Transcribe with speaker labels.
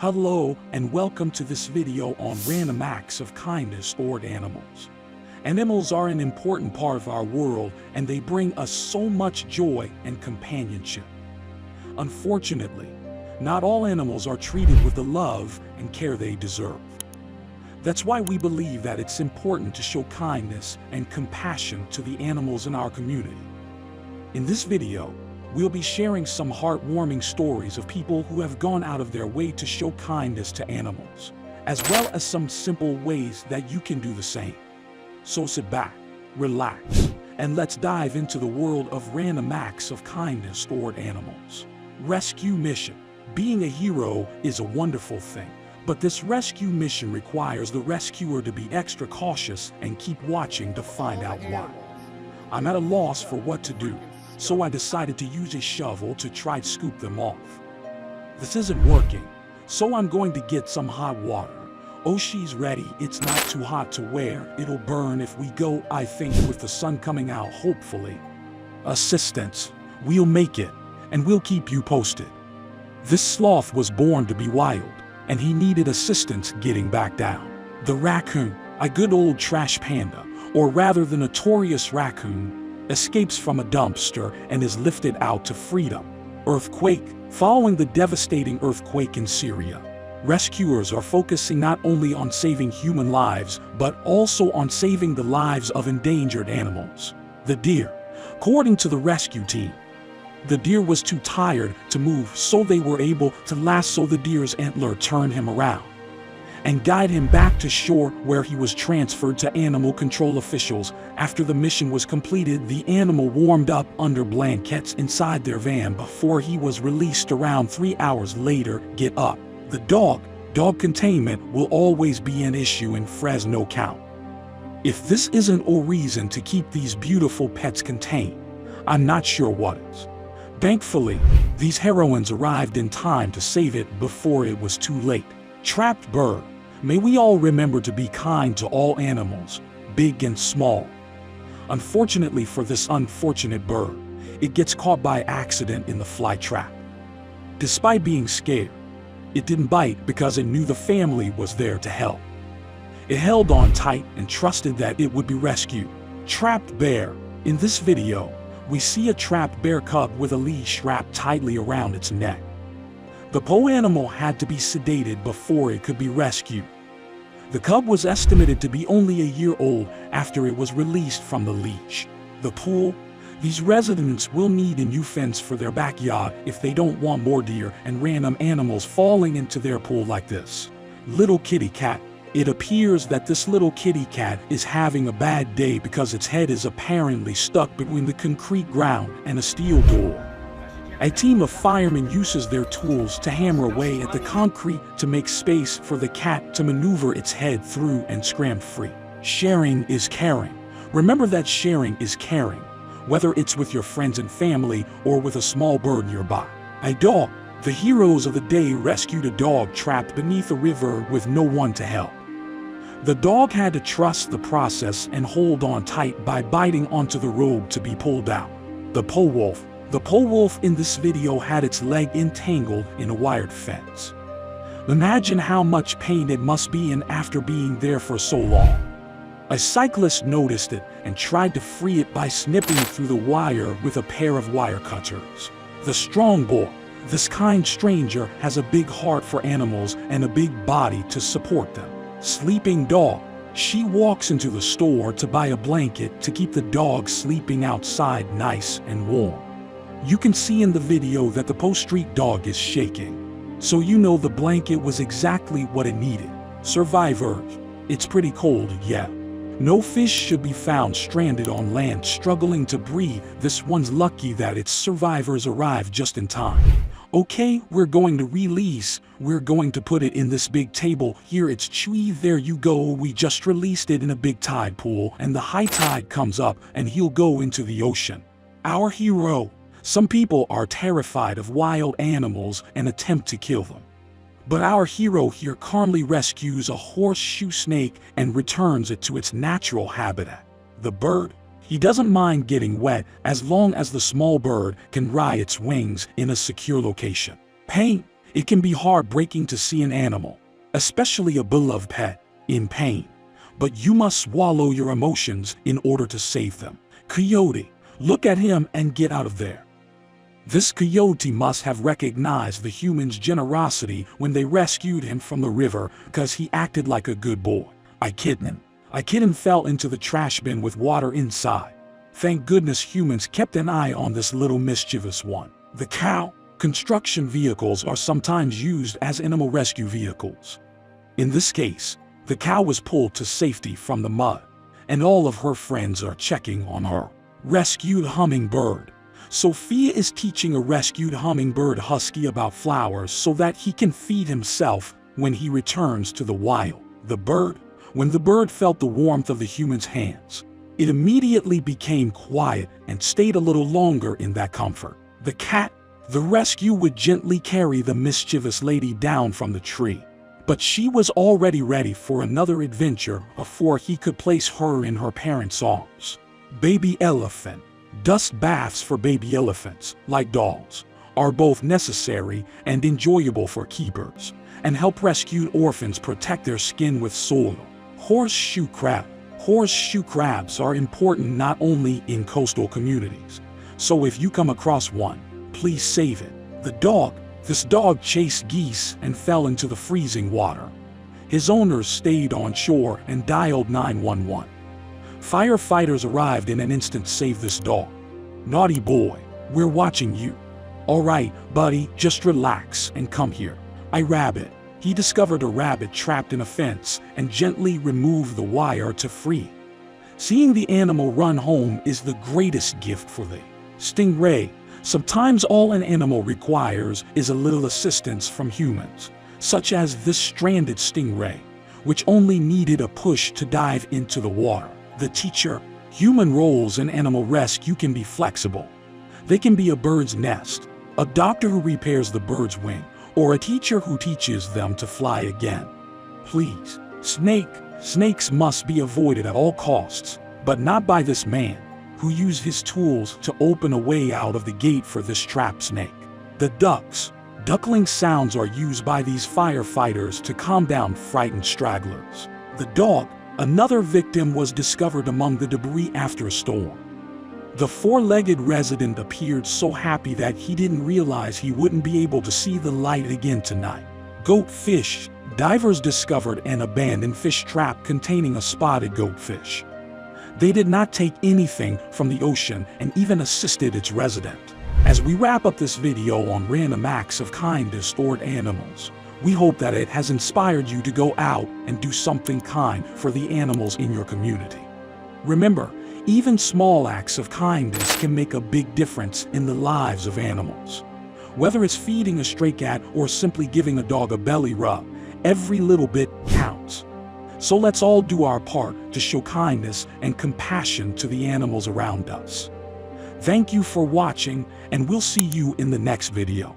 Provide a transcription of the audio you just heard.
Speaker 1: Hello and welcome to this video on random acts of kindness toward animals. Animals are an important part of our world and they bring us so much joy and companionship. Unfortunately, not all animals are treated with the love and care they deserve. That's why we believe that it's important to show kindness and compassion to the animals in our community. In this video, we'll be sharing some heartwarming stories of people who have gone out of their way to show kindness to animals, as well as some simple ways that you can do the same. So sit back, relax, and let's dive into the world of random acts of kindness toward animals. Rescue mission. Being a hero is a wonderful thing, but this rescue mission requires the rescuer to be extra cautious and keep watching to find out why. I'm at a loss for what to do, so I decided to use a shovel to try to scoop them off. This isn't working, so I'm going to get some hot water. Oh, she's ready. It's not too hot to wear. It'll burn if we go, I think, with the sun coming out, hopefully. Assistance. We'll make it, and we'll keep you posted. This sloth was born to be wild, and he needed assistance getting back down. The raccoon, a good old trash panda, or rather the notorious raccoon, escapes from a dumpster and is lifted out to freedom. Earthquake. Following the devastating earthquake in Syria, rescuers are focusing not only on saving human lives, but also on saving the lives of endangered animals. The deer. According to the rescue team, the deer was too tired to move, so they were able to lasso the deer's antler, turn him around, and guide him back to shore, where he was transferred to animal control officials. After the mission was completed, the animal warmed up under blankets inside their van before he was released around 3 hours later. Get up. The dog. Dog containment will always be an issue in Fresno County. If this isn't a reason to keep these beautiful pets contained, I'm not sure what is. Thankfully, these heroines arrived in time to save it before it was too late. Trapped bird. May we all remember to be kind to all animals, big and small. Unfortunately for this unfortunate bird, it gets caught by accident in the fly trap. Despite being scared, it didn't bite because it knew the family was there to help. It held on tight and trusted that it would be rescued. Trapped bear. In this video, we see a trapped bear cub with a leash wrapped tightly around its neck. The poor animal had to be sedated before it could be rescued. The cub was estimated to be only a year old after it was released from the leash. The pool. These residents will need a new fence for their backyard if they don't want more deer and random animals falling into their pool like this. Little kitty cat. It appears that this little kitty cat is having a bad day because its head is apparently stuck between the concrete ground and a steel door. A team of firemen uses their tools to hammer away at the concrete to make space for the cat to maneuver its head through and scram free. Sharing is caring. Remember that sharing is caring, whether it's with your friends and family or with a small bird nearby. A dog. The heroes of the day rescued a dog trapped beneath a river with no one to help. The dog had to trust the process and hold on tight by biting onto the rope to be pulled out. The pole wolf. The pole wolf in this video had its leg entangled in a wired fence. Imagine how much pain it must be in after being there for so long. A cyclist noticed it and tried to free it by snipping through the wire with a pair of wire cutters. The strong boy. This kind stranger has a big heart for animals and a big body to support them. Sleeping dog. She walks into the store to buy a blanket to keep the dog sleeping outside nice and warm. You can see in the video that the post-street dog is shaking, so you know the blanket was exactly what it needed. Survivors. It's pretty cold, yeah. No fish should be found stranded on land struggling to breathe. This one's lucky that its survivors arrived just in time. Okay, we're going to release. We're going to put it in this big table. Here it's chewy. There you go. We just released it in a big tide pool, and the high tide comes up and he'll go into the ocean. Our hero. Some people are terrified of wild animals and attempt to kill them. But our hero here calmly rescues a horseshoe snake and returns it to its natural habitat. The bird. He doesn't mind getting wet as long as the small bird can dry its wings in a secure location. Pain. It can be heartbreaking to see an animal, especially a beloved pet, in pain. But you must swallow your emotions in order to save them. Coyote, look at him and get out of there. This coyote must have recognized the humans' generosity when they rescued him from the river because he acted like a good boy. I kitten fell into the trash bin with water inside. Thank goodness humans kept an eye on this little mischievous one. The cow. Construction vehicles are sometimes used as animal rescue vehicles. In this case, the cow was pulled to safety from the mud, and all of her friends are checking on her. Rescued hummingbird. Sophia is teaching a rescued hummingbird husky about flowers so that he can feed himself when he returns to the wild. When the bird felt the warmth of the human's hands, it immediately became quiet and stayed a little longer in that comfort. The cat. The rescue would gently carry the mischievous lady down from the tree, but she was already ready for another adventure before he could place her in her parents' arms. Baby elephant. Dust baths for baby elephants, like dolls, are both necessary and enjoyable for keepers, and help rescued orphans protect their skin with soil. Horseshoe crab. Horseshoe crabs are important not only in coastal communities, so if you come across one, please save it. This dog chased geese and fell into the freezing water. His owners stayed on shore and dialed 911. Firefighters arrived in an instant to save this dog. Naughty boy, we're watching you. All right, buddy, just relax and come here. Rabbit. He discovered a rabbit trapped in a fence and gently removed the wire to free. Seeing the animal run home is the greatest gift for the stingray. Sometimes all an animal requires is a little assistance from humans, such as this stranded stingray, which only needed a push to dive into the water. The teacher. Human roles in animal rescue can be flexible. They can be a bird's nest, a doctor who repairs the bird's wing, or a teacher who teaches them to fly again. Please. Snakes must be avoided at all costs, but not by this man, who used his tools to open a way out of the gate for this trapped snake. The ducks. Duckling sounds are used by these firefighters to calm down frightened stragglers. The dog. Another victim was discovered among the debris after a storm. The four-legged resident appeared so happy that he didn't realize he wouldn't be able to see the light again tonight. Goatfish. Divers discovered an abandoned fish trap containing a spotted goatfish. They did not take anything from the ocean and even assisted its resident. As we wrap up this video on random acts of kindness toward animals, we hope that it has inspired you to go out and do something kind for the animals in your community. Remember, even small acts of kindness can make a big difference in the lives of animals. Whether it's feeding a stray cat or simply giving a dog a belly rub, every little bit counts. So let's all do our part to show kindness and compassion to the animals around us. Thank you for watching, and we'll see you in the next video.